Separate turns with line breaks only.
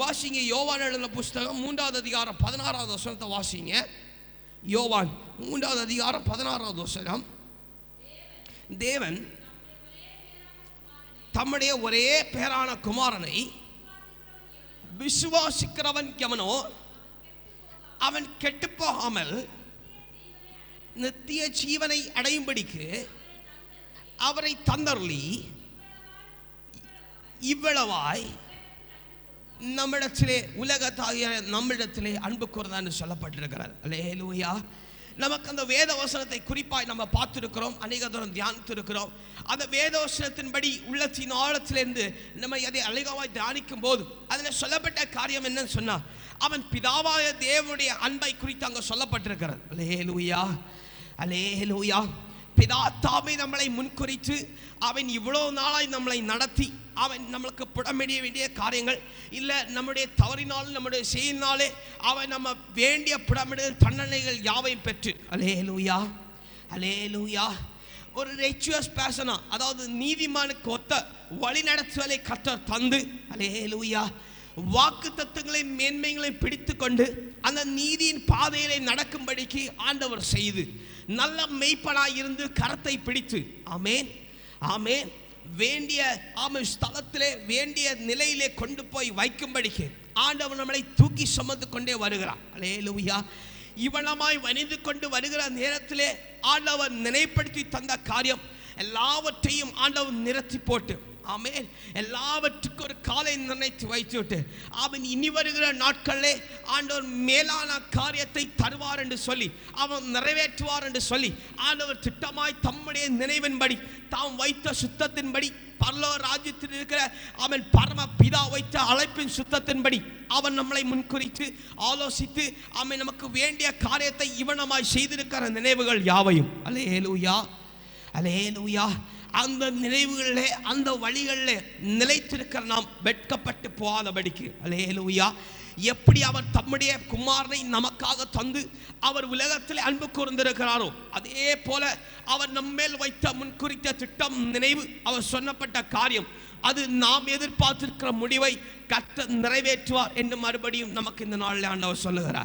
வாசிங்க யோவான் எழுதின புஸ்தகம் 3வது அதிகாரம் 16வது வசனத்தை வாசிங்க. யோவான் 3வது அதிகாரம் 16வது வசனம். தேவன் தம்முடைய ஒரே பேரான குமாரனை விசுவாசிக்கிறவன் எவனோ அவன் கெட்டு போகாமல் நித்திய ஜீவனை அடையும்படிக்கு அவரை தந்தருளி இவ்வளவாய் நம்மிடத்திலே உலகத்தாகிய நம்மிடத்திலே அன்பு கூர்ந்தான்னு சொல்லப்பட்டிருக்கிறார். அல்லேலூயா. நமக்கு அந்த வேத வசனத்தை குறிப்பாய் நம்ம பார்த்துருக்கிறோம், அநேக தூரம் தியானித்திருக்கிறோம். அந்த வேத வசனத்தின்படி உள்ளத்தின் ஆழத்திலிருந்து நம்ம அதை அழகாய் தியானிக்கும் போது அதில் சொல்லப்பட்ட காரியம் என்னன்னு சொன்னா, அவன் பிதாவாய தேவனுடைய அன்பை குறித்து அங்கே சொல்லப்பட்டிருக்கிறார். அல்லேலூயா, அல்லேலூயா. பிதா தாமே நம்மளை முன்குறித்து அவன் இவ்வளோ நாளாய் நம்மளை நடத்தி அவன் நம்மளுக்கு புடமிட வேண்டிய காரியங்கள் இல்லை, நம்முடைய தவறினாலும் நம்முடைய செயலினாலே அவன் நம்ம வேண்டிய புடமிடுதல் தண்டனைகள் யாவையும் பெற்று, அல்லேலூயா, அல்லேலூயா, ஒரு ரைச்சுவஸ் பேர்சனா, அதாவது நீதிமானுக்கு ஒத்த வழி நடத்துதலை கர்த்தர் தந்து, அல்லேலூயா, வாக்கு தத்துவங்களையும் மேன்மைகளையும் பிடித்து கொண்டு அந்த நீதியின் பாதையிலே நடக்கும்படிக்கு ஆண்டவர் செய்து நல்ல மெய்ப்பனாய் இருந்து கரத்தை பிடித்து, ஆமென், ஆமென், வேண்டிய ஸ்தலத்திலே வேண்டிய நிலையிலே கொண்டு போய் வைக்கும்படிக்கு ஆண்டவர் நம்மளை தூக்கி சுமந்து கொண்டே வருகிறார். அல்லேலூயா. இவனமாய் வணிந்து கொண்டு வருகிற நேரத்திலே ஆண்டவர் நினைப்படுத்தி தந்த காரியம் எல்லாவற்றையும் ஆண்டவர் நிறுத்தி போட்டு, ஆமென், எல்லாவற்றுக்கும் ஒரு காலை நிர்ணயித்து வைத்துவிட்டு அவன் இனி வருகிற நாட்களிலே ஆண்டவர் மேலான காரியத்தை தருவார் என்று சொல்லி அவன் நிறைவேற்றுவார் என்று சொல்லி ஆண்டவர் திட்டமாய் தம்முடைய நினைவின்படி தாம் வைத்த சுத்தத்தின்படி பரலோக ராஜ்யத்தில் இருக்கிற அவன் பரம பிதா வைத்த அழைப்பின் சுத்தத்தின்படி அவன் நம்மளை முன்குறித்து ஆலோசித்து அவன் நமக்கு வேண்டிய காரியத்தை இவனமாய் செய்திருக்கிற நினைவுகள் யாவையும், அல்லேலூயா, அல்லேலூயா, அந்த நினைவுகளிலே அந்த வழிகளிலே நிலைத்திருக்கிற நாம் வெட்கப்பட்டு போகாதபடிக்கு, அல்லேலூயா, எப்படி அவர் தம்முடைய குமாரனை நமக்காக தந்து அவர் உலகத்தில் அன்பு கூர்ந்திருக்கிறாரோ அதே போல அவர் நம்மேல் வைத்த முன்குறித்த திட்டம் நினைவு அவர் சொன்னப்பட்ட காரியம் அது நாம் எதிர்பார்த்திருக்கிற முடிவை கர்த்தர் நிறைவேற்றுவார் என்று மறுபடியும் நமக்கு இந்த நாளில் ஆண்டவர் சொல்லுகிறார்.